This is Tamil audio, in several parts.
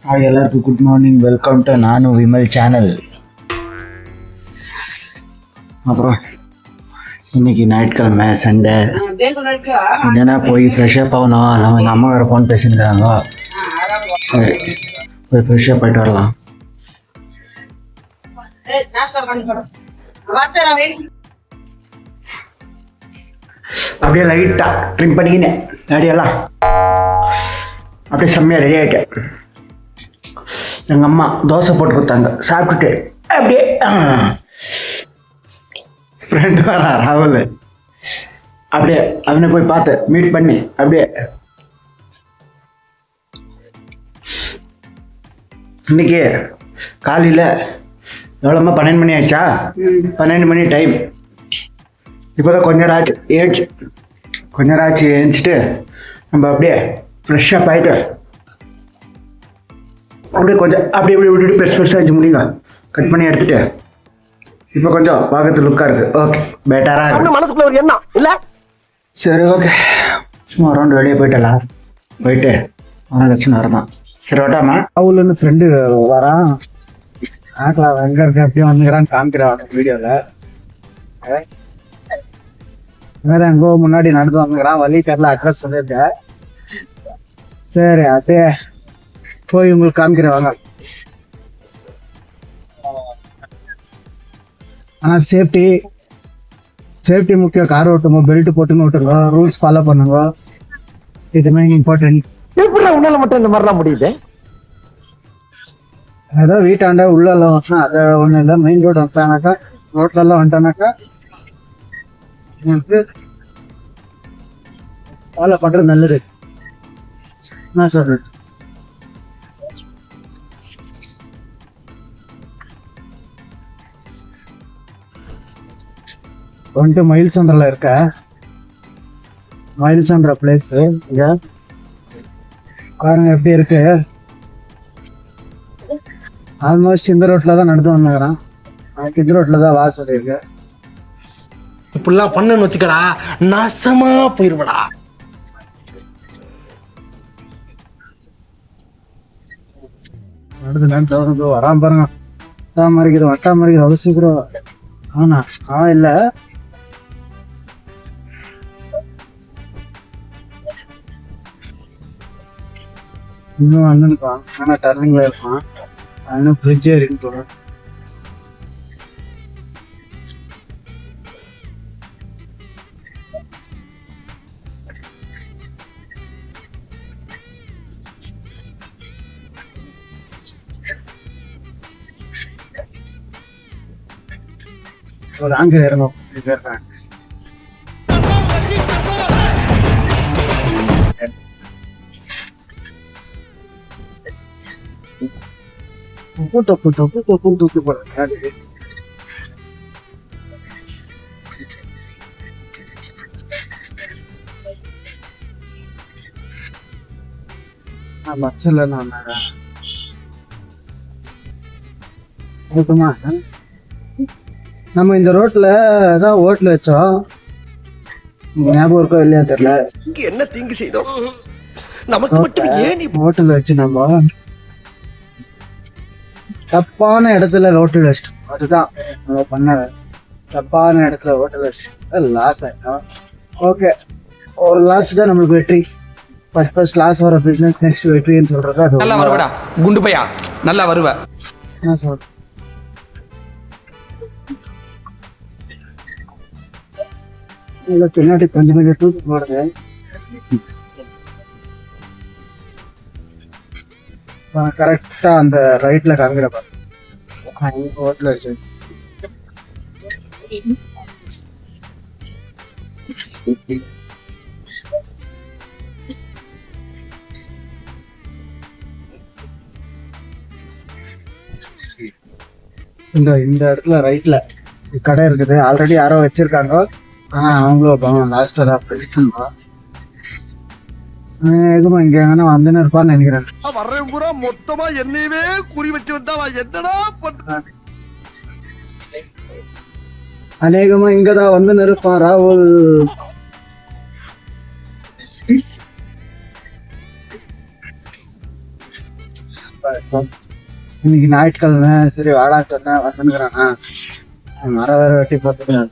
ಹಾಯ್ ಎಲ್ಲರಿಗೂ ಗುಡ್ ಮಾರ್ನಿಂಗ್, வெல்கம் டு நானு விமல் சேனல். அப்புறம் இன்னைக்கு ஞாயிற்றுக்கிழமை சண்டே என்னென்னா போய் ஃப்ரெஷ்ஷப் ஆகணும். நம்ம எங்கள் அம்மா வேறு ஃபோன் பேசியிருக்காங்க. சரி போய் ஃப்ரெஷ்ஷப் போயிட்டு வரலாம். அப்படியே லைட்டாக ட்ரிம் பண்ணிக்கினேன் தாடியெல்லாம். அப்படியே செம்மையாக ரெடி ஆகிட்டேன். எங்கள் அம்மா தோசை போட்டு கொடுத்தாங்க, சாப்பிட்டுட்டு அப்படியே ஃப்ரெண்டு வரா ராகுல், அப்படியே அவனை போய் பார்த்து மீட் பண்ணி அப்படியே இன்னைக்கு காலையில் எவ்வளோமா 12 மணி ஆயிடுச்சா? 12 மணி டைம். இப்போ தான் கொஞ்ச நேரம் ஆச்சு எழுந்திரிச்சிட்டு நம்ம அப்படியே ஃப்ரெஷ்ஷாக ஆகிட்டு அப்படியே கொஞ்சம் அப்படியே விட்டுட்டு பெருசாக இருந்துச்சு முடியுங்க கட் பண்ணி எடுத்துட்டு இப்போ கொஞ்சம் பார்க்கறது லுக்காக இருக்குது. ஓகே பெட்டராக மனசுக்குள்ள ஒரு எண்ணம் இல்லை. சரி ஓகே, சும்மா ரவுண்டு வெளியே போயிட்டலாம். போயிட்டு லட்சணம் வரதான். சரி வட்டாமா அவளுன்னு ஃப்ரெண்டு வரான். ஆக்கலாம் எங்கே இருக்க அப்படியே வந்துக்கிறான்னு காமிக்கிறான் வீடியோவில். வேற எங்கோ முன்னாடி நடந்து வந்துக்கிறான், வழி தெரியல, அட்ரஸ் சொல்லியிருக்கேன். சரி அப்படியே போய் உங்களுக்கு காமிக்கிறவாங்க. ஆனால் சேஃப்டி முக்கியம். கார் ஓட்டுங்க, பெல்ட் போட்டுன்னு ஓட்டுங்க, ரூல்ஸ் ஃபாலோ பண்ணுங்க, இதுமே இம்பார்ட்டன்ட். எப்படி உன்னால மட்டும் இந்த மாதிரிலாம் முடியுது? ஏதோ வீட்டாண்ட உள்ளெல்லாம் வந்துச்சுன்னா அதை ஒன்றும் இல்லை. மெயின் ரோடு வந்துட்டானாக்கா, ரோட்லலாம் வந்துட்டானாக்கா ஃபாலோ பண்ணுறது நல்லது. என்ன சார் வந்துட்டு மயில்சந்திரில் இருக்க மயில்சந்திர பிளேஸு. இங்கே பாருங்க எப்படி இருக்கு. ஆல்மோஸ்ட் இந்த ரோட்டில் தான் நடந்து வந்துக்கிறான். எனக்கு இந்த ரோட்டில் தான் வாசல் இருக்கு. இப்படிலாம் பண்ணுன்னு வச்சுக்கடா, நாசமா போயிருவடா. நடந்து வராம பாருங்க. வட்டா மறிக்கிற அவ்வளோ சீக்கிரம். ஆனா இல்லை, இன்னும் அண்ணனுப்பான். ஆனால் டர்னிங்ல இருப்பான். இன்னும் ஃப்ரிட்ஜ் ஏறின்னு போகிறேன். ஒரு ஆங்கில இறங்கும் இருக்காங்க. தூக்கி போடுறேன். பஸ்ஸில் நான் நம்ம இந்த ரோட்ல தான் ஹோட்டல் வச்சோம். ஞாபகம் இருக்கோ இல்லையா தெரியல. என்ன தீங்கு செய்தோம் நமக்கு மட்டும்? ஏன் ஹோட்டல் வச்சு நம்ம தப்பான இடத்துல ஹோட்டல் வச்சிட்டோம். அதுதான் நம்ம பண்ண தப்பான இடத்துல ஹோட்டல் வச்சிட்டோம். லாஸ் ஆயிட்டோம். ஓகே, ஒரு லாஸ் தான் நம்மளுக்கு வெற்றி. ஃபர்ஸ்ட் லாஸ் வர பிஸ்னஸ் நெக்ஸ்ட் வெற்றின்னு சொல்றது. நல்லா வருவடா குண்டு பையா, நல்லா வருவ. என்ன சொல்ற? பின்னாடி கொஞ்சம் தூக்கி போடுது. கரெக்டா அந்த ரைட்ல காமிக்கிற பாரு ஹோட்டல் வச்சு. இந்த இடத்துல ரைட்ல கடை இருக்குது. ஆல்ரெடி யாரோ வச்சிருக்காங்க. அவங்களும் லாஸ்டா தான் பிடிச்சிருந்தோம். எதுமா இங்க எங்கன்னா வந்துன்னு இருப்பான்னு நினைக்கிறேன். வர்றேன் பூரா மொத்தமா என்னையவே குறி வச்சு வந்தா என்னடா பண்றேன். அநேகமா இங்கதான் வந்து இருப்பான் ராகுல். இன்னைக்கு ஞாயிற்றுக்கிழமை சரி வாடா சொன்னேன் வந்துங்கிறானா மரம் வேற வெட்டி பார்த்துக்கலாம்.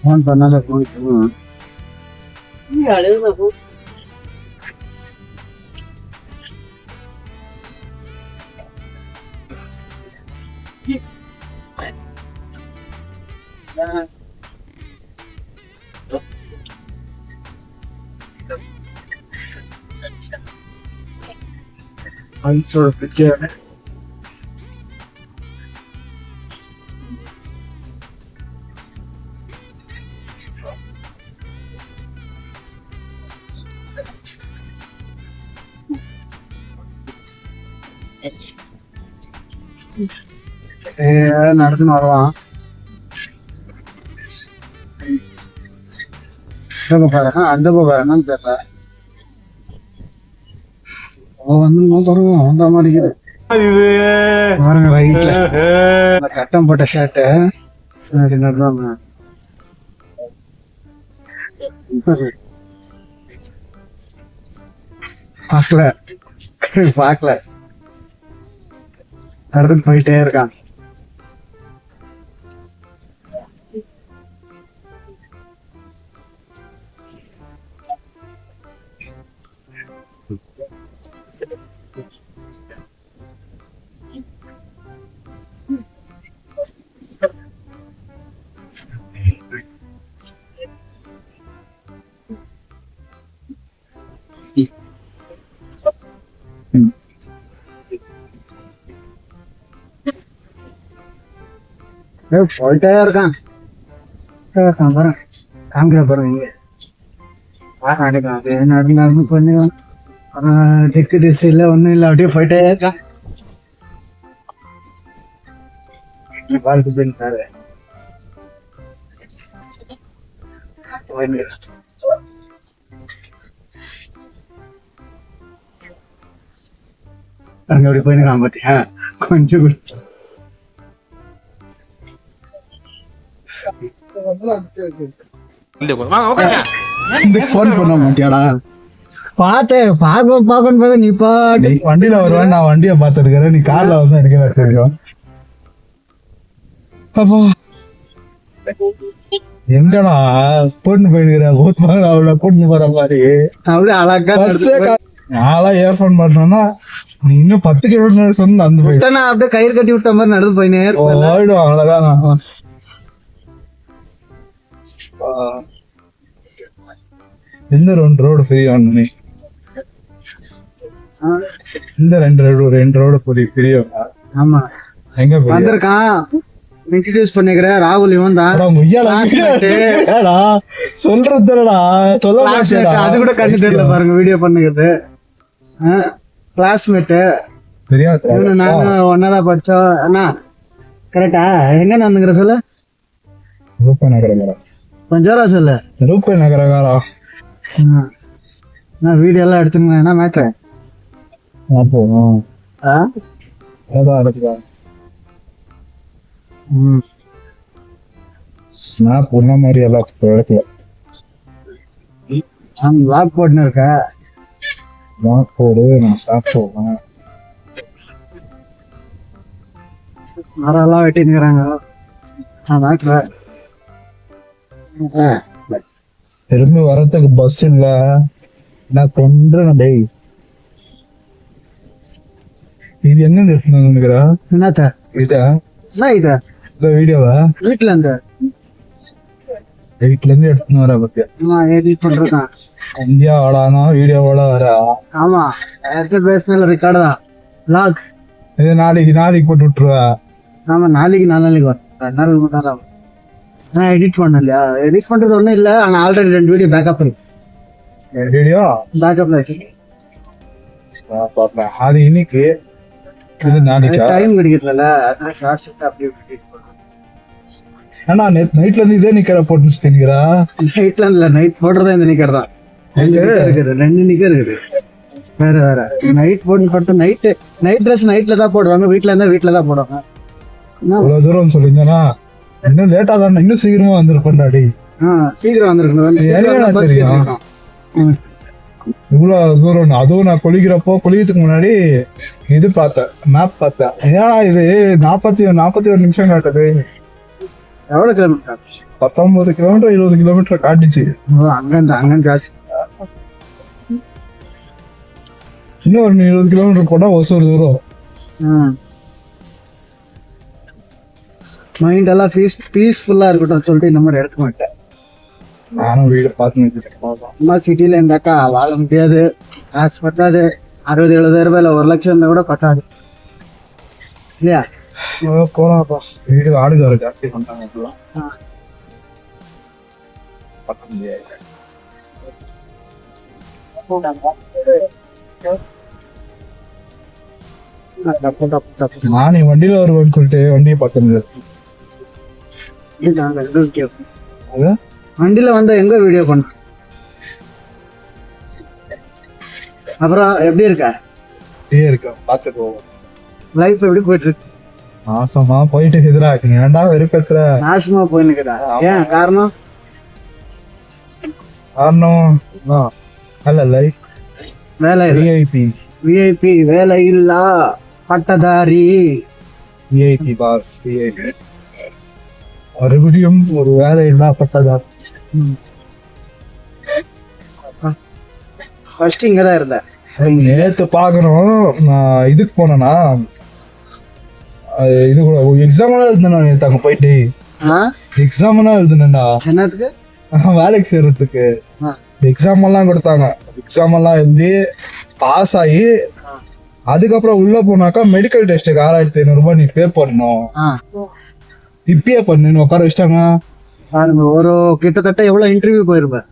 ஃபோன் பண்ணால போயிட்டு நடத்துன்னு வருவான். அந்த போறான்னு தெரியல. வந்த மாதிரி பாருங்க ரைட்ல கட்டம் போட்ட ஷர்ட்டு பாக்கல நடந்துட்டு போயிட்டே இருக்கான். போயிட்டே இருக்கான் பாருங்க காமிக்கிற பாருங்க இங்க நடந்து பண்ணுவான். திக்கு திசை இல்ல ஒண்ணும் இல்ல அப்படியே போயிட்டே இருக்கான். வாழ்க்கை போயிட்டாரு அங்க அப்படி போயிருக்கான் பாத்தியா கொஞ்சம் போன் பண்ண மாட்டியாடா பார்த்தேன் பாக்கன்னு நீ பாட்டு வண்டியில வருவேன். நான் வண்டியை பாத்துருக்கிறேன், நீ கார்ல வந்து எனக்கு தெரியும். எங்கடா பொண்ணு போயிருக்கிற அவளை பொண்ணு போற மாதிரி அப்படியே அழகா நாளா ஏர்போன் பண்ணோம்னா நீ இன்னும் 10 கிலோமீட்டர் சொன்ன அந்த போயிட்டு நான் அப்படியே கயிறு கட்டி விட்ட மாதிரி நடந்து போயினேன் ஓயிடும். அவ்வளவுதான் இந்த 2 ரோடு ஃப்ரீ ஆனே இந்த 2 ரோடு ஃப்ரீ. ஆமா எங்க வந்திருக்கான் இன்ட்ரோடியூஸ் பண்ணிக்கிறேன். ராகுல் இவன் தான் சொல்றதுடா அது கூட கண்ணு தெரியல பாருங்க வீடியோ பண்ணுகிறது. கிளாஸ்மேட்டு நாங்க ஒன்னாதான் படிச்சோம். அண்ணா கரெக்டா எங்க நடந்துங்கிற சொல்லு ரூபா நகரகாரா கொஞ்சம் சொல்லு ரூபா நகரகாரா. நான் வீடியோ எல்லாம் எடுத்துங்க என்ன மேட்ரு அப்போ ஸ்னாப் ஒன்ன மாதிரி எல்லாம் எடுக்கல. லாக் போட்டுன்னு இருக்க லாக் போடு நான் ஸ்டாப் போவேன். மரம்லாம் வெட்டினுக்கிறாங்க. திரும்பி வரத்துக்கு பஸ் இல்ல நான் கொண்டுறேன் டேய். இது எங்க நிறுத்தினா என்னத்த இதா இதா இந்த வீடியோவா வீட்டுல இருந்து எடுத்துன்னு வர பத்தியா எடிட் பண்றதான் இந்தியா ஆடானா வீடியோவோட வர. ஆமா பேசுன ரெக்கார்டு தான் லாக். இது நாளைக்கு போட்டு விட்டுருவா. ஆமா நாளைக்கு வரும். நான் எடிட் பண்ணலையா எடிட் பண்றது ஒண்ணும் இல்ல. ஆனா ஆல்ரெடி 2 வீடியோ பேக்கப் இருக்கு. வீடியோ பேக்கப்ல வச்சு அது இன்னைக்கு டைம் கிடைக்கல. அதான் ஷார்ட்ஸ் அப்படியே எடிட் பண்ணுவேன். ஆனா நைட்ல இருந்து இதே நிக்கிற போட்டு தின்னுக்கிறா. நைட்ல இல்ல நைட் போடுறதா இந்த நிக்கிறதா ரெண்டு நிக்க இருக்குது. வேற வேற நைட் போட்டு நைட் ட்ரெஸ் நைட்ல தான் போடுவாங்க, வீட்டுல இருந்தா வீட்டுல தான் போடுவாங்க. இவ்வளவு தூரம் சொல்லிங்கன்னா இன்னும் லேட்டா தான், இன்னும் சீக்கிரமா வந்திருப்பேன்டாடி. சீக்கிரம் வந்திருக்கணும். தெரியும் இவ்வளவு தூரம். அதுவும் நான் குளிக்கிறதுக்கு முன்னாடி இது பார்த்தேன், மேப் பார்த்தேன். ஏன்னா இது 41 நிமிஷம் காட்டுது. எவ்வளவு கிலோமீட்டர்? 19 kilometre 20 kilometre காட்டுச்சு. அங்க ஜாஸ்தி. இன்னும் ஒரு 20 கிலோமீட்டர் போனா ஒசூர் தூரம். மைண்ட் எல்லாம் பீஸ்ஃபுல்லா இருக்கட்டும் சொல்லிட்டு இந்த மாதிரி எடுக்க மாட்டேன். நானும் வீடு பார்த்து அம்மா சிட்டில இருந்தாக்கா வாழ முடியாது, காசு பத்தாது. 60,000-70,000 ரூபாயில 1 லட்சம் இருந்தா கூட பத்தாது இல்லையா? போலாம்ப்பா. வீடு ஆடுகாரு ஜாஸ்தி பண்றாங்க. பத்த முடியாது. நானே வண்டியில வருவேன்னு சொல்லிட்டு வண்டியை பார்க்க முடியாது. வண்டியில வந்தா எங்க வீடியோ பண்ண? அப்புறம் எப்படி இருக்க? பார்த்துட்டு போவோம். லைஃப் எப்படி போயிட்டு இருக்கு? நாசமா போயிட்டு இருக்குதுடா. ஏன்டா வெறுப்பேத்துற? நாசமா போயினுக்குதா? ஏன் காரணம்? அல்ல லைஃப் வேலை விஐபி வேலை இல்லா பட்டதாரி விஐபி பாஸ் விஐபி மறுபடியும் ஒரு வேலை இல்லா பட்டதாரி. ஃபர்ஸ்ட் இங்கதான் இருந்தேன். நேத்து பாக்கணும். நான் இதுக்கு போனேன்னா இது கூட எக்ஸாம்லாம் எழுதுனா நேத்து அங்க போயிட்டு எக்ஸாம்லாம் எழுதுனேன்டா. என்னத்துக்கு? வேலைக்கு சேர்றதுக்கு எக்ஸாம் எல்லாம் கொடுத்தாங்க. எக்ஸாம் எல்லாம் எழுதி பாஸ் ஆகி அதுக்கப்புறம் உள்ள போனாக்கா மெடிக்கல் டெஸ்ட்டுக்கு 6,500 ரூபாய் நீ பே பண்ணணும். இப்பயே பண்ணு உட்கார வச்சிட்டாங்க. ஒரு கிட்டத்தட்ட எவ்வளவு இன்டர்வியூ போயிருப்பேன்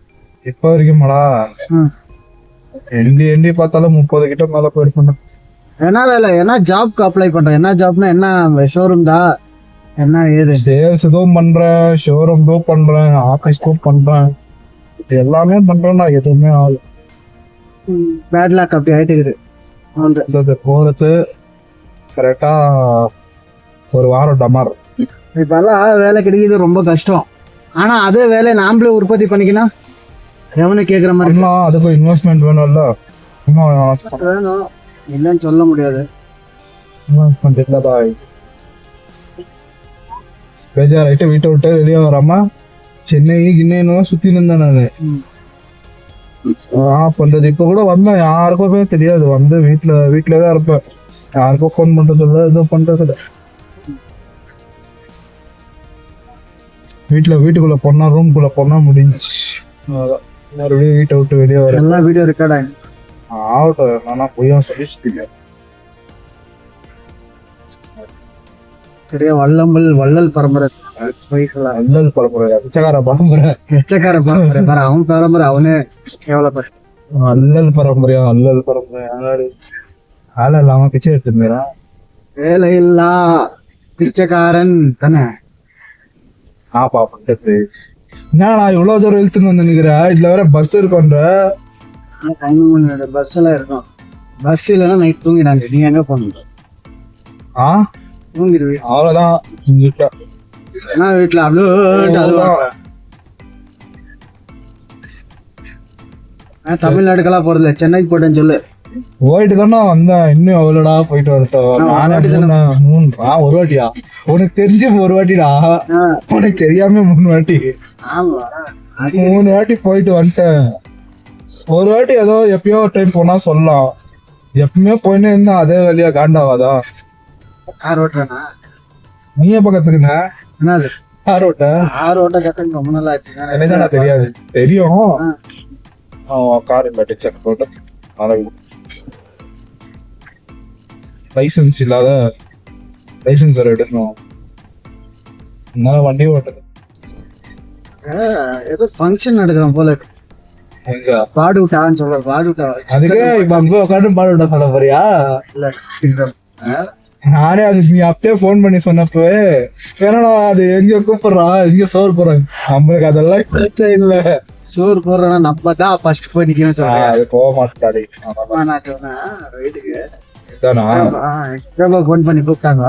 இப்ப வரைக்கும்டா. எண்டி பார்த்தாலும் 30 கிட்ட மேல போயிருப்பேன். என்ன வேலை? என்ன ஜாப்க்கு அப்ளை பண்றேன்? என்ன ஜாப்னா என்ன ஷோரூம் தான்? என்ன ஏது? சேல்ஸ் இதுவும் பண்றேன், ஷோரூம் இதுவும் பண்றேன், ஆபீஸ்க்கும் பண்றேன், எல்லாமே பண்றேன்னா எதுவுமே ஆகுது. பேட் லாக் அப்படி ஆயிட்டு இருக்குது. போறது கரெக்டா ஒரு வாரம் டமார். இப்பெல்லாம் வேலை கிடைக்கிறது ரொம்ப கஷ்டம். ஆனா அதே வேலையை நாமளே உற்பத்தி பண்ணிக்கணும். எவனு கேக்குற மாதிரி அதுக்கும் இன்வெஸ்ட்மெண்ட் வேணும்ல. வேணும் இல்லைன்னு சொல்ல முடியாது. பேஜாராயிட்டு வீட்டை விட்டு வெளியே வராம சென்னை கிண்ணைன்னு சுத்தி இருந்தேன் நானு. பண்றது இப்ப கூட வந்தேன், யாருக்குமே தெரியாது. வந்து வீட்டுலதான் இருப்பேன். யாருக்கும் போன் பண்றது இல்ல, எதுவும் பண்றது இல்ல. வீட்டுக்குள்ள போனா ரூம்குள்ள போனா முடிஞ்சு. மறுபடியும் வீட்டை விட்டு வெளியே வர எல்லாம் வீடியோ ரெக்கார்ட் ஆகட்டும். நானா பொய்யா சொல்லிட்டு சரியா? வள்ளல் பரம்பரை அல்லல் பரம்பரை, பிச்சைக்கார பரம்பரை பாரு. அவன் பரம்பரை அவனே எவ்வளவு அல்லல் பரம்பரையா? ஆள இல்லாம பிச்சை எடுத்துருந்தா வேலை இல்லா பிச்சைக்காரன் தானே. பண்றது என்னடா இவ்வளவு தூரம் இழுத்துன்னு வந்து நிக்கிறேன். இதுல வேற பஸ் இருக்குன்ற. பஸ் எல்லாம் இருக்கும். பஸ் இல்லைன்னா நைட் தூங்கிடாங்க. நீ எங்க போன? தூங்கிடுவீங்க அவ்வளவுதான். வீட்டுல தமிழ்நாடுக்கெல்லாம் போறதில்ல, சென்னைக்கு போட்டேன்னு சொல்லு. போயிட்டு தானே வந்தேன். இன்னும் எவ்வளோடா போயிட்டு வரட்டும். நானே ஒரு வாட்டியா? உனக்கு தெரிஞ்சு ஒரு வாட்டிடா, உனக்கு தெரியாம 3 வாட்டி 3 வாட்டி போயிட்டு வந்துட்டேன். ஒரு வாட்டி ஏதோ எப்பயோ டைம் போனா சொல்லலாம். எப்பவுமே போயின்னு இருந்தா அதே வழியா காண்டாவாதா? நீயே பக்கத்துக்குண்ணா என்னது ஆரோட்ட கட்டன் ரொம்ப நல்லா ஆச்சு. என்னதான் தெரியாது, தெரியும். கார் செக் போட்டு லைசன்ஸ் இல்லாத லைசன்ஸ் வர எடுக்கணும். என்னால வண்டி ஓட்டது. ஏதோ ஃபங்க்ஷன் நடக்கிறோம் போல. எங்க பாடு விட்டான்னு சொல்ற? பாடு விட்டா அதுக்கே இப்ப அங்க உட்காந்து பாடு விட்டா சொல்ல போறியா? நானே அது நீ அப்பயே போன் பண்ணி சொன்னப்ப வேணா அது எங்க கூப்பிடுறான், எங்க சோறு போறாங்க. நம்மளுக்கு அதெல்லாம் பிரச்சனை இல்ல. சோறு போடுறோம்னா நம்ம தான் ஃபர்ஸ்ட் போய் நிக்கணும் சொல்றேன். அது போக மாட்டாடி நான் சொன்னேன் வீட்டுக்கு தானா ஃபோன் பண்ணி கூப்பிட்டாங்க.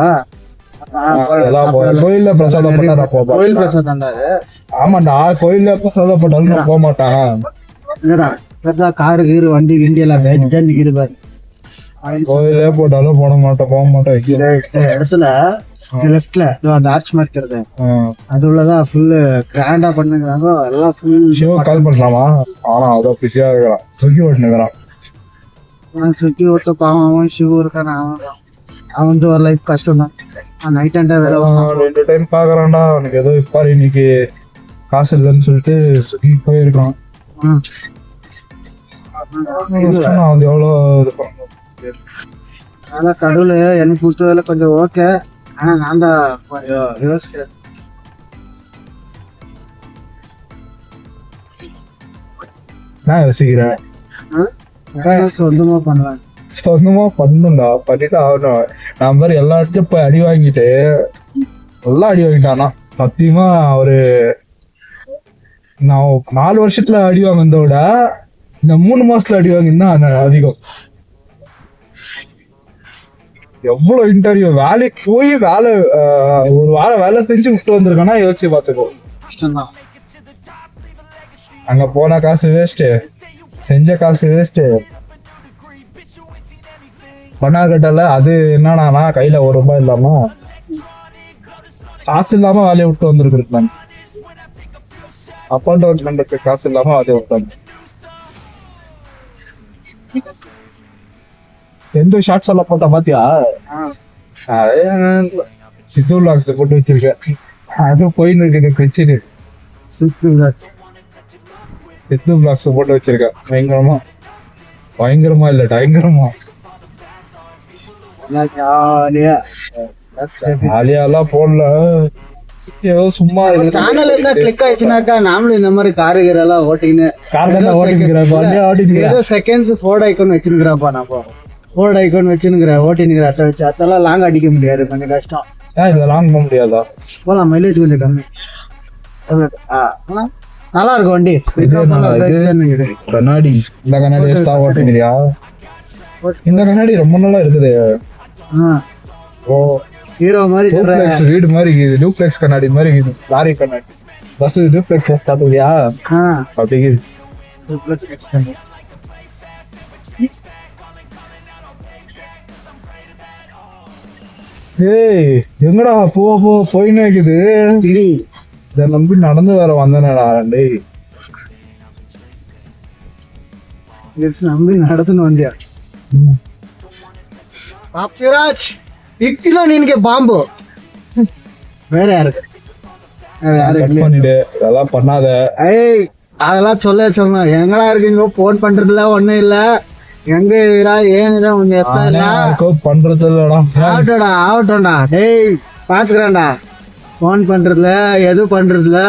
கோயில்ல பிரசாதம் பண்ணா நான் போவேன். கோயில் பிரசாதம் தந்தாரு. ஆமாண்டா கோயில்ல பிரசாதம் பண்ணாலும் நான் போக மாட்டான். இல்லடா காரு கீரு வண்டி கிண்டி எல்லாம் வேச்சா நிக்குது பாரு. கோயிலே போட்டாலும் போட மாட்டேன் போக மாட்டேன். இடத்துல லெஃப்ட்ல அந்த ஆர்ச் மார்க் இருக்கு, அது உள்ளதான் ஃபுல்லு கிராண்டா பண்ணுங்கிறாங்க. எல்லாம் ஃபுல் சிவ கால் பண்ணலாமா? ஆனா அதான் பிஸியா இருக்கிறான், தூக்கி ஓட்டுனுக்கிறான். சுத்தி ஓட்ட பாவம். அவன் சிவ இருக்கான். அவன் வந்து ஒரு லைஃப் கஷ்டம் தான். நைட் அண்டா வேலை 2 டைம் பாக்குறான்டா. அவனுக்கு ஏதோ இப்பாரு இன்னைக்கு காசு இல்லைன்னு சொல்லிட்டு சுகி போயிருக்கான். அது எவ்வளோ இருக்கும். அதனால கடவுள் எனக்கு கொடுத்ததில் கொஞ்சம் ஓகே. ஆனா நான் தான் கொஞ்சம் யோசிக்கிறேன். நான் யோசிக்கிறேன் சொந்தமா பண்ணுவேன். சொந்தமா பண்ணுண்டா, பண்ணிட்டு ஆகணும். நான் மாதிரி எல்லா இடத்தையும் போய் அடி வாங்கிட்டு எல்லாம் அடி வாங்கிட்டானா சத்தியமா. ஒரு நான் 4 வருஷத்துல அடி வாங்கினத விட இந்த 3 மாசத்துல அடி வாங்கினா அதிகம். எவ்வளவு இன்டர்வியூ வேலைக்கு போய் ஒரு வாரம் வேலை செஞ்சு விட்டு வந்திருக்கானா யோசிச்சு பாத்துக்கோ. கஷ்டம்தான். அங்க போன காசு வேஸ்ட், செஞ்ச காசு வேஸ்ட். பண்ணாக்கட்டல அது என்னன்னா கையில 1 ரூபாய் இல்லாம காசு இல்லாம வேலையை விட்டு வந்திருக்காங்க. அப் அண்ட் டவுன் பண்றதுக்கு காசு இல்லாம வேலையை விட்டாங்க. எந்த ஷார்ட்ஸ் எல்லாம் போட்டா பாத்தியா? சித்து வ்ளாக்ஸ் போட்டு வச்சிருக்கேன். அது போயின்னு இருக்கு பிரச்சனை. சித்து வ்ளாக்ஸ் போட்டு வச்சிருக்கேன். பயங்கரமா இல்ல பயங்கரமா ஜாலியாலாம் போடல. ஏதோ சும்மா சேனல் என்ன கிளிக் ஆயிடுச்சுனாக்கா நாமளும் இந்த மாதிரி காருகிற எல்லாம் ஓட்டிக்கிறேன். செகண்ட்ஸ் ஃபோர்ட் ஐக்கான் வச்சிருக்கிறப்பா. நான் ஃபோர்ட் ஐக்கான் வச்சுருக்கிற ஓட்டினுக்கிற அத்தை வச்சு அத்தெல்லாம் லாங் அடிக்க முடியாது, கொஞ்சம் கஷ்டம். இதை லாங் போக முடியாதா? போலாம், மைலேஜ் கொஞ்சம் கம்மி. நல்லா இருக்கும் வண்டி. கண்ணாடி இந்த கண்ணாடி எக்ஸ்ட்ரா ஓட்டுக்கிறியா? இந்த கண்ணாடி ரொம்ப நல்லா இருக்குது. ஓ ஹீரோ மாதிரி வீடு மாதிரி இருக்குது. டூப்ளெக்ஸ் கண்ணாடி மாதிரி இருக்குது. லாரி கண்ணாடி பஸ் டூப்ளெக்ஸ் காட்டுவியா? அப்படி டூப்ளெக்ஸ் கண்ணாடி. ஏய் எங்கடா போயின்னு இருக்குது. இதை நம்பி நடந்து வேற வந்தேனடா. டேய் நம்பி நடத்துன்னு வந்தியா? பாப்சிராஜ் இக்ஸிலோ நீனுக்கு பாம்பு வேற யாருக்கு பண்ணிடு. அதெல்லாம் பண்ணாத. ஏய் அதெல்லாம் சொல்லணும். எங்கடா இருக்கீங்க? போன் பண்றதுல ஒண்ணும் இல்ல. எங்க ஏன் பண்றது இல்லடா. ஆகட்டும்டா. டேய் பாத்துக்கிறேன்டா. போன் பண்றதுல எது பண்றதுல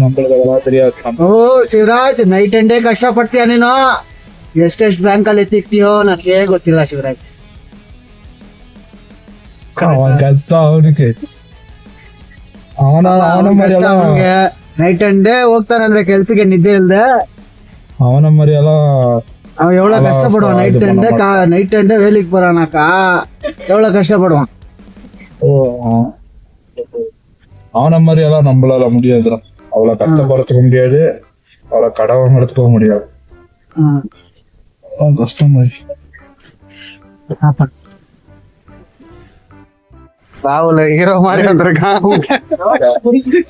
நம்மளுக்கு அதெல்லாம் தெரியாது. ಓ ಶಿವರಾಜ್ ನೈಟ್ ಅಂಡ್ ಡೇ ಕಷ್ಟಪಡ್ತೀಯ ನೀನು. ಎಷ್ಟೆಷ್ಟು ಬ್ಯಾಂಕಲ್ಲಿ ಎತ್ತಿಕ್ತೀಯೋ ನನಗೆ ಗೊತ್ತಿಲ್ಲ ಶಿವರಾಜ್. ಕಷ್ಟ ಅವನಿಗೆ. ಅವನಿಗೆ ನೈಟ್ ಅಂಡ್ ಡೇ ಹೋಗ್ತಾನಂದ್ರೆ ಕೆಲ್ಸಕ್ಕೆ ನಿದ್ದೆ ಇಲ್ದೆ. ಅವನ ಮರಿ ಎಲ್ಲ அவன் எவ்வளவு கஷ்டப்படுவான். நைட் அண்ட் வேலைக்கு போறானாக்கா எவ்வளவு கஷ்டப்படுவான். அவன மாதிரி எல்லாம் நம்மளால முடியாதுடா. அவ்வளவு கஷ்டப்படுறதுக்கு முடியாது, அவ்வளவு கடை வாங்குறதுக்கும் முடியாது. கஷ்டம் மாதிரி. ராகுல ஹீரோ மாதிரி வந்திருக்கான்.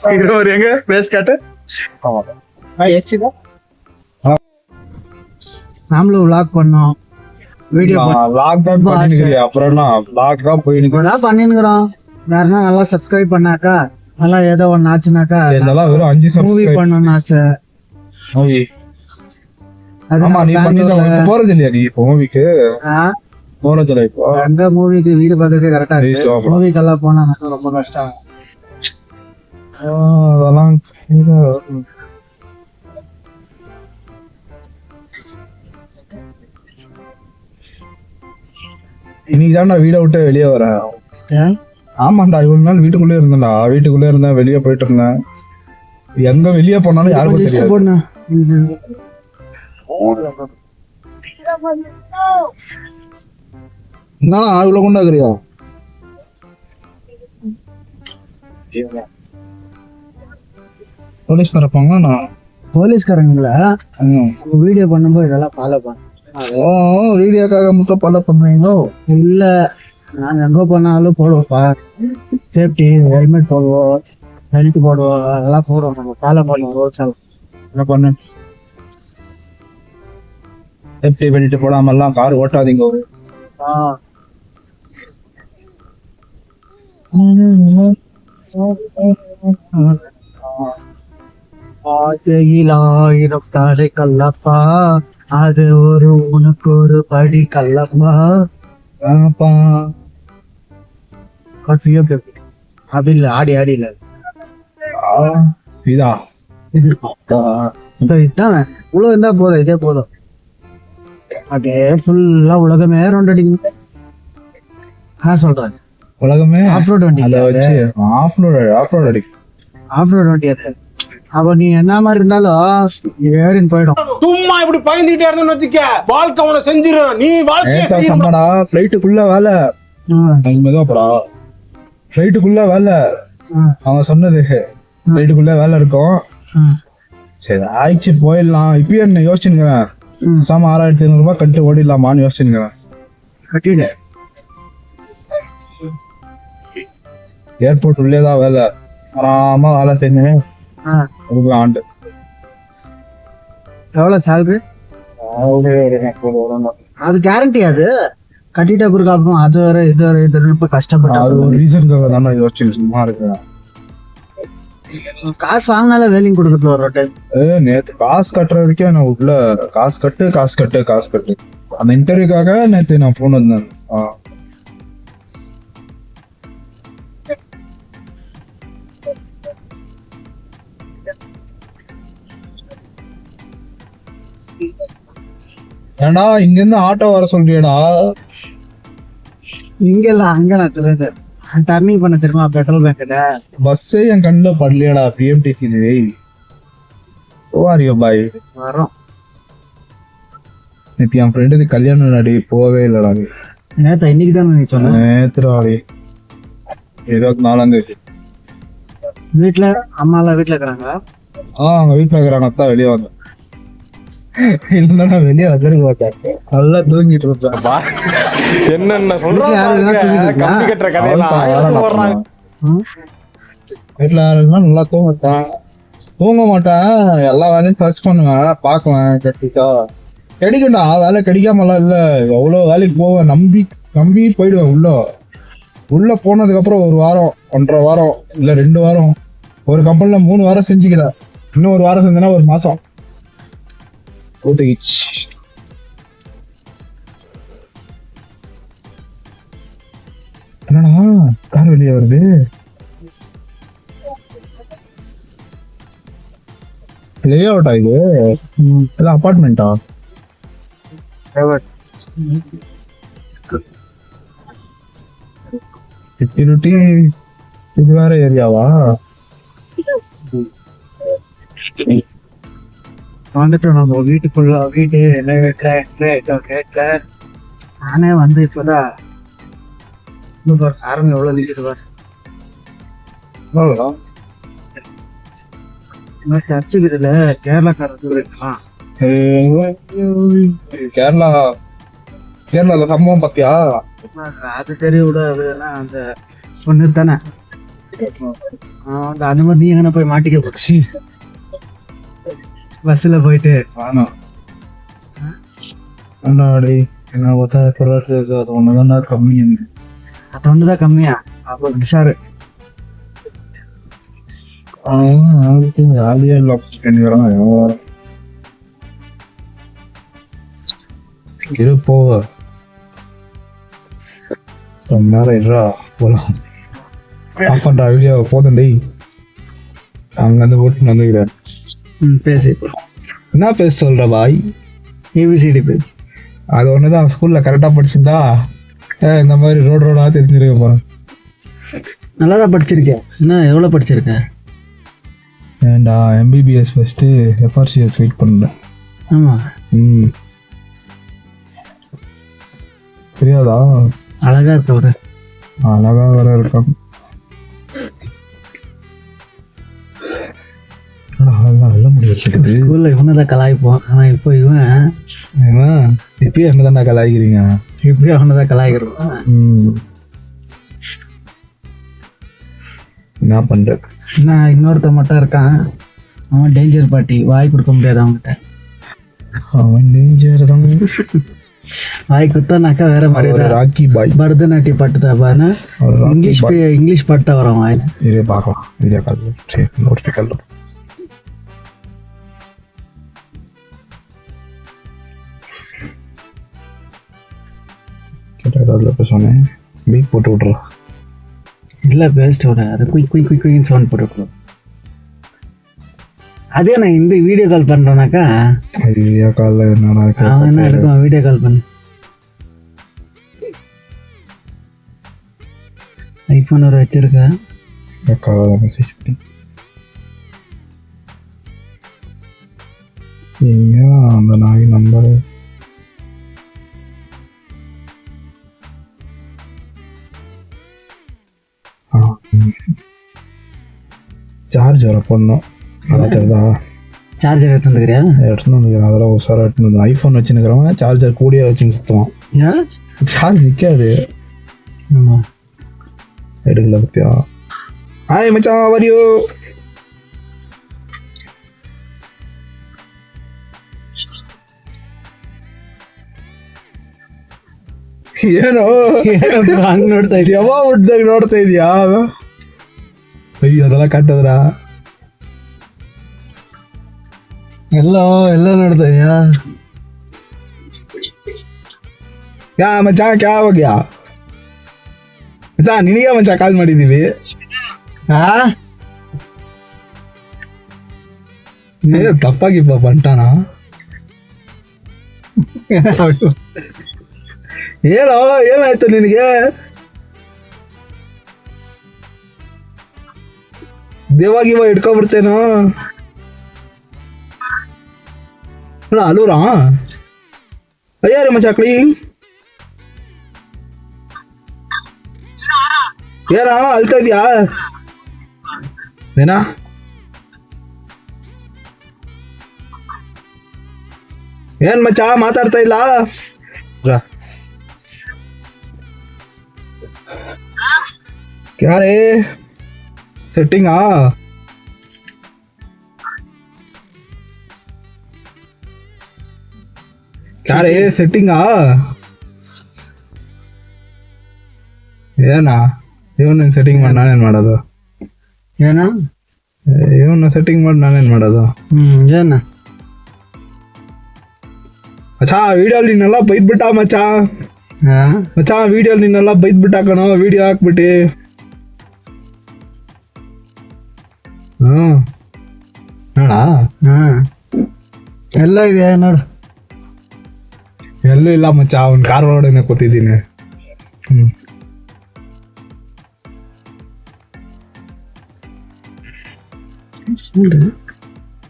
ஹீரோ எங்க பேஸ் காட்டு. நாமளும் vlog பண்ணோம், வீடியோ vlog தான் பண்ணிக்கிறீங்க. அப்புறம் என்ன vlog தான் பண்ணிக்கிறோம். யாருன்னா நல்லா சப்ஸ்கிரைப் பண்ணாக்கா நல்லா ஏதோ ஒன்னு ஆச்சுனாக்கா இதெல்லாம் வெறும் 5 மூவி பண்ணணும்னு ஆசை. ஆமா நீ பண்ணிதான் போறது இல்லையா? நீ மூவிக்கு போறது இல்லை. இப்போ எங்க மூவிக்கு வீடு பார்க்கறதே கரெக்டா இருக்கு. மூவிக்கெல்லாம் போனா ரொம்ப கஷ்டம். அதெல்லாம் இன்னைக்கு தான் நான் வீடை விட்டு வெளியே வரேன். ஆமாண்டா, இவ்வளவு நாள் வீட்டுக்குள்ளே இருந்தேன்டா. வீட்டுக்குள்ளே இருந்தேன், வெளியே போயிட்டு இருந்தேன். எங்க வெளியே போனாலும் யாருக்கும் தெரியாது. போடுண்ணா. என்ன ஆளுல கொண்டாக்குறியா? போலீஸ் இருப்பாங்களா? போலீஸ்காரங்கள வீடியோ பண்ணும்போது இதெல்லாம் ஃபாலோ பண்ண. வீடியோக்காக மட்டும் ஃபாலோ பண்ணுவீங்களோ? இல்ல, நாங்க எங்க போனாலும் போடுவோம்ப்பா. சேஃப்டி ஹெல்மெட் போடுவோம், பெல்ட் போடுவோம், அதெல்லாம் போடுவோம். நம்ம ஃபாலோ பண்ணுவோம் ரூல்ஸ் எல்லாம். என்ன பண்ணு, சேஃப்டி பெல்ட் போடாமல்லாம் கார் ஓட்டாதீங்க. ஆயிரம் தாரை கல்லப்பா, அது ஒரு உனக்கு ஒரு படி கல்லப்பா. அப்படி இல்ல, ஆடி ஆடி இல்ல, இதா இது இதுதான் உலகம் இருந்தா போதும், இதே போதும். அப்படியே ஃபுல்லா உலகமே ரவுண்ட் அடிக்கணும் சொல்றாங்க. உலகமே ஆஃப் ரோட் வண்டி, அதை வச்சு ஆஃப் ரோட் அடிக்கும். ஆஃப் ரோட் வண்டி அது. அப்ப நீ என்ன மாதிரி இருந்தாலும் ஏறின்னு போயிடும். சும்மா இப்படி பயந்துகிட்டே இருந்தேன்னு வச்சுக்க, வாழ்க்கை உன செஞ்சிடும். நீ வாழ்க்கை சம்மாடா, ஃபிளைட்டுக்குள்ள வேலை மெதுவாப்படா, ஃபிளைட்டுக்குள்ள வேலை. அவன் சொன்னது ஃபிளைட்டுக்குள்ள வேலை இருக்கும். சரி ஆயிடுச்சு, போயிடலாம். இப்பயே என்ன யோசிச்சுக்கிறேன், சாம 6500 ரூபாய் கட்டு ஓடிடலாமான்னு யோசிச்சுக்கிறேன். கட்டிடு. ஏர்போர்ட் உள்ளேதான் வேலை, ஆறாம வேலை செய்யணும். ஆண்டு எவ்வளவு சேலரி? அது கேரண்டி. அது கட்டிட்ட குறுக்காப்பும் அது வர இது வர இது ரொம்ப கஷ்டப்பட்டு அது ஒரு ரீசனுக்காக தானே யோசிச்சு சும்மா இருக்கிறேன். காசு வாங்கினால வேலையும் கொடுக்குறது ஒரு டைம். நேற்று காசு கட்டுற வரைக்கும் நான் உள்ள காசு கட்டு அந்த இன்டர்வியூக்காக நேற்று நான் போன் வந்தேன். ஏண்டா இங்க இருந்து ஆட்டோ வர சொல்றியடா? இங்க இல்ல, அங்க நான் தெரியுது டர்னிங் பண்ண தெரியுமா பெட்ரோல் பேங்க்ல. பஸ்ஸே என் கண்ணுல படலையடா. பிஎம்டிசி ஓ பாய் வரோம். நேற்று என் ஃப்ரெண்டுக்கு கல்யாணம் நடி போவே இல்லடா. நேற்று இன்னைக்கு தான் நீ சொன்ன. நேத்துடாடி 24ஆம் தேதி. வீட்டுல அம்மா எல்லாம் வீட்டுல இருக்கிறாங்க. அவங்க வீட்டுல இருக்கிறாங்க. தான் வெளியே வந்தேன். இல்லைன்னா வெளியே வந்து மாட்டேன், நல்லா தூங்கிட்டு இருப்பேன். என்னென்ன வீட்டுல யாரும் இல்லைன்னா தூங்கிட்டு இருக்கா? கம்பி கட்டுற கதையெல்லாம் வீட்டுல யாருன்னா நல்லா தூங்க மாட்டேன். எல்லா வேலையும் சர்ச் பண்ணுவேன், பாக்குவேன். கிடைக்கும்டா வேலை, கிடைக்காமலாம் இல்ல. எவ்வளவு வேலைக்கு போவேன், நம்பி போயிடுவேன். உள்ள போனதுக்கு அப்புறம் 1 வாரம் 1.5 வாரம் இல்ல 2 வாரம், ஒரு கம்பெனில 3 வாரம் செஞ்சுக்கிறேன். இன்னும் 1 வாரம் செஞ்சேன்னா 1 மாசம் ஊத்துக்கிச்சு. என்னடா கார் வெளியே வருது? லே அவுட்டா இது? இல்ல அபார்ட்மெண்டா? செக்யூரிட்டி இது வேற ஏரியாவா? வந்துட்டு நம்ம வீட்டுக்குள்ள வீட்டு என்ன கேட்கல. நானே வந்து இப்பதான் காரணம் எவ்வளவு நிற்கிறேன். சர்ச்சுக்குதுல கேரளாக்காரர் இருக்கலாம். கேரளால சம்பவம் பாத்தியா? அது தெரிய விடாதுன்னா அந்த பொண்ணு தானே அந்த அனுமதி நீ எங்கன்னா போய் மாட்டிக்க போச்சு. பஸ்ல போயிட்டு என்ன பார்த்தா அது ஒண்ணுதான் கம்மி. அது ஒண்ணுதான் கம்மியா? அப்போ உஷாரு. ஜாலியா இல்ல போவ நேரம் இல்லா போலாம். வீடியோ போதும் டெய். அங்க இருந்து போட்டு வந்துக்கிறேன். பேசி என்ன பேச சொல்ற பாய்? ஏபிசிடி பேசு. அது ஒண்ணுதான் ஸ்கூல்ல கரெக்டா படிச்சிருந்தா இந்த மாதிரி ரோடா தெரிஞ்சிருக்க போறேன். நல்லா தான் படிச்சிருக்கேன். என்ன எவ்வளோ படிச்சிருக்க? ஏன்டா எம்பிபிஎஸ் ஃபஸ்ட்டு எஃப்ஆர்சிஎஸ் வெயிட் பண்ணுறேன். ஆமாம். தெரியாதா? அழகா இருக்க ஒரு அழகா வர இருக்கான். நல்ல முடியாது. ஸ்கூலில் இவனை தான் கலாய்ப்போம். ஆனால் இப்போ இவன் இப்பயும் என்ன தான்டா கலாய்க்கிறீங்க? இப்பயும் அவனை தான் கலாய்க்கிறோம். என்ன பண்ணுறது? நான் இன்னொருத்த மட்டும் இருக்கான். அவன் டேஞ்சர் பார்ட்டி. வாய் கொடுக்க முடியாது அவன்கிட்ட. அவன் டேஞ்சர் தான். வாய் குத்தானாக்கா வேற மாதிரி தான். ராக்கி பாய் பரதநாட்டிய பாட்டு தான் பாரு. இங்கிலீஷ் பாட்டு தான் வரும் வாயில. இதே பார்க்கலாம் வீடியோ கால். சரி நோட் ஸ்பீக்கர்ல கேட்டால் இப்போ சொன்னேன் பீட் போட்டு விட்றா. இல்லை பேஸ்ட் விட அது குயின்னு சவுண்ட் போட்டு விட்ருவோம். அதே நான் இந்த வீடியோ கால் பண்ணுறேனாக்கா வீடியோ காலில் என்னடா அவன் என்ன எடுக்கும்? வீடியோ கால் பண்ணு. ஐஃபோன் ஒரு வச்சிருக்க. மெசேஜ் பண்ணி எங்க அந்த நாய் நம்பரு? சார்ஜ் வர போடணும். அதான் சார்ஜர் எடுத்து வந்துக்கிறியா? எடுத்துன்னு வந்துக்கிறேன். அதெல்லாம் உசாராக எடுத்துன்னு வந்து ஐஃபோன் வச்சுன்னுக்கிறவன் சார்ஜர் கூடிய வச்சுன்னு சுற்றுவான். சார்ஜ் நிற்காது. ஆமாம் எடுக்கல பத்தியா? ஆய் மச்சான் வரியோ. ಏನೋ ಹಂಗೆ ನೋಡ್ತಾ ಇದ್ದೆ. ಯಾವಾಗ ಹುಟ್ಟಿದಾಗ ನೋಡ್ತಾ ಇದೀಯಾ? ಅಯ್ಯೋ ಅದೆಲ್ಲ ಕಟ್ಟದ್ರಾ? ಎಲ್ಲ ನೋಡ್ತಾ ಇದೆಯಾ? ಯಾ ಮಚ್ಚಾ ಕ್ಯಾ ಹೋಗ್ಯಾ ಮಚ್ಚಾ? ನಿನಗೆ ಮಚ್ಚಾ ಕಾಲ್ ಮಾಡಿದ್ದೀವಿ. ತಪ್ಪಾಗಿಪ್ಪ ಬಂಟಾನ. ಏನೋ ಏನಾಯ್ತು ನಿನಗೆ? ದೇವಾಗಿವ ಹಿಡ್ಕೊಬಿಡ್ತೇನೋ. ಅಲ್ಲೂರಾ ಅಯ್ಯಾರ ಮಚಾಕ್ಳಿ ಏನ ಅಳ್ತಾ ಇದೀಯಾ? ಏನ ಏನ್ ಮಚ್ಚ ಮಾತಾಡ್ತಾ ಇಲ್ಲ? ಕ್ಯಾರೇ ಸೆಟ್ಟಿಂಗಾ? ಕ್ಯಾರೇ ಸೆಟ್ಟಿಂಗಾ? ಏನಾ ಇವನ್ನ ಸೆಟ್ಟಿಂಗ್ ಮಾಡಿ ನಾನೇನ್ ಮಾಡೋದು? ಏನ ಇವನ್ನ ಸೆಟ್ಟಿಂಗ್ ಮಾಡಿ ನಾನೇನ್ ಮಾಡೋದು? ಏನ ಮಚ್ಚಾ ವಿಡಿಯೋ ನೀನೆಲ್ಲ ಬೈದ್ಬಿಟ್ಟ ಮಚ್ಚಾ. ಮಚ್ಚಾ ವಿಡಿಯೋ ನೀನೆಲ್ಲ ಬೈದ್ಬಿಟ್ಟ ಕಣೋ. ವಿಡಿಯೋ ಹಾಕ್ಬಿಟ್ಟಿ. ನೋಡ ಎಲ್ಲ ಇದೆ ನೋಡು. ಎಲ್ಲೂ ಇಲ್ಲ ಮಚ್ಚಾ. ಅವ್ನ ಕಾರ್ ಒಳಗಡೆ ಕೂತಿದ್ದೀನಿ.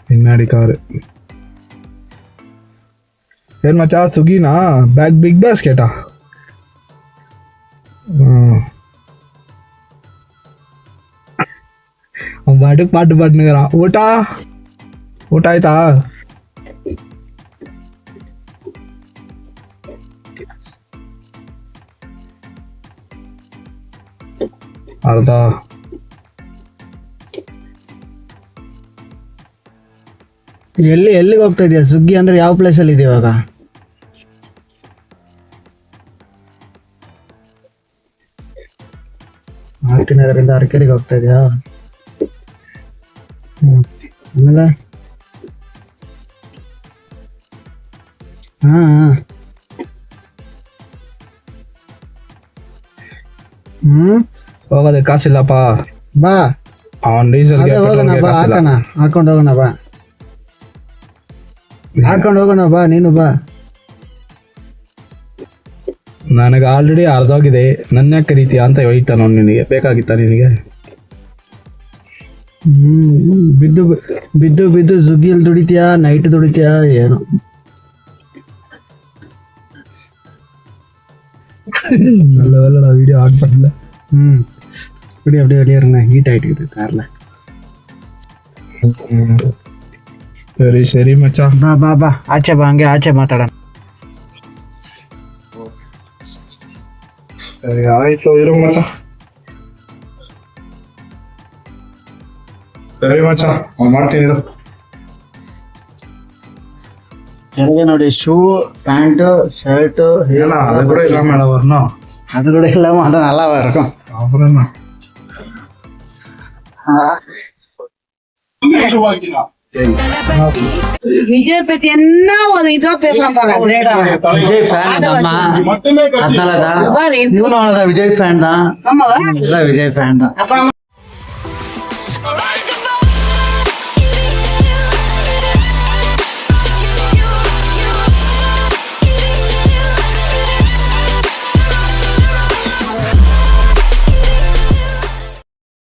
பின்னாடி காரு. ஏன் மச்சா சுகினா பிக் பாஸ் கேட்டா? அவன் பாட்டுக்கு பாட்டு பாட்டுனுக்கிறான். ಊಟ ಆಯ್ತಾ? ಅರ್ಧ ಎಲ್ಲಿಗೆ ಹೋಗ್ತಾ ಇದೆಯಾ? ಸುಗ್ಗಿ ಅಂದ್ರೆ ಯಾವ ಪ್ಲೇಸಲ್ಲಿ ಇದೆ ಇವಾಗ? ಆರ್ತಿನಗರಿಂದ ಅರಕೆರೆಗೆ ಹೋಗ್ತಾ ಇದೆಯಾ? ಆಮೇಲೆ ಹೋಗೋದೆ ಕಾಸಿಲ್ಲಪ್ಪ. ಬಾ ಅವನ್ ಡೀಸೆಲ್ಗೆ ಹಾಕೊಂಡು ಹೋಗೋಣ ಬಾ. ಹಾಕೊಂಡು ಹೋಗೋಣ ಬಾ. ನೀನು ಬಾ. ನನಗೆ ಆಲ್ರೆಡಿ ಅರ್ಧೋಗಿದೆ, ನನ್ನ ಯಾಕೆ ಕರೀತೀಯ ಅಂತ ಹೇಳ್ತಾ ನೋಡಿ. ನಿನಗೆ ಬೇಕಾಗಿತ್ತ ನಿನಗೆ? ಬಿದ್ದು ಬಿದ್ದು ಬಿದ್ದು ಜುಗ್ಗಿಯಲ್ಲಿ ದುಡಿತೀಯಾ, ನೈಟ್ ದುಡಿತೀಯಾ ಏನು? நல்ல வீடியோ ஆட் பண்ணல. இப்படி அப்படியே வெளியே இருங்க, ஹீட் ஆகிட்டு இருக்குது காரில். சரி சரி மச்சான், ಬಾ ಬಾ ಬಾ ಆಚೆ ಬಾ, ಹಂಗೆ ಆಚೆ ಮಾತಾಡೋಣ. ಸರಿ ಆಯ್ತು, ಇರು ಮಚ್ಚ. ಸರಿ ಮಚ್ಚ, ಮಾಡ್ತೀನಿ. ನನಗೆ ನೋಡಿ, ಶೂ, ಪ್ಯಾಂಟು, ಶರ್ಟು அது கூட இல்லாம வரணும். அது கூட இல்லாம அது நல்லாவா இருக்கும். அப்புறம் விஜய் பத்தி என்ன ஒரு இதோ பேசலாம் பாருங்க. விஜய் ஃபேன் அதனாலதான், விஜய் ஃபேன் தான். ஆமா விஜய் ஃபேன் தான். அப்புறம்